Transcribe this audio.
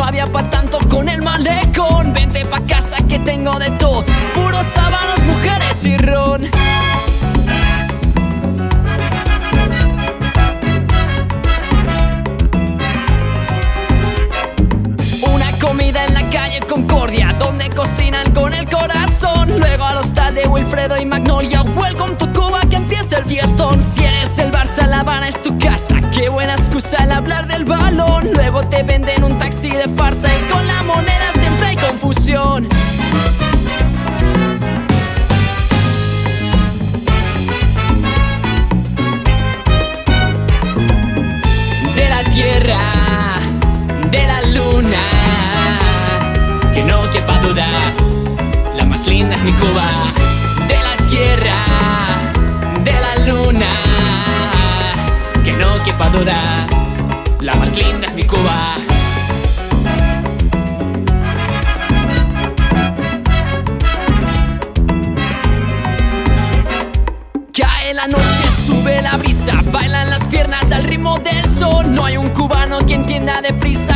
había pa' tanto con el malecón. Vente pa' casa que tengo de todo, puros sábanos, mujeres y ron. Una comida en la calle Concordia, donde cocinan con el corazón. Luego al hostal de Wilfredo y Magnolia, welcome to Cuba, que empieza el fiestón. Si eres del Barça, La Habana es tu casa, qué buena excusa el hablar del balón. Luego te venden un taxi de farsa y con la moneda siempre hay confusión. De la tierra, de la luna, que no quepa duda, la más linda es mi Cuba. De la tierra, de la luna, que no quepa duda, la más linda es mi Cuba. Cae la noche, sube la brisa, bailan las piernas al ritmo del son. No hay un cubano que entienda de prisa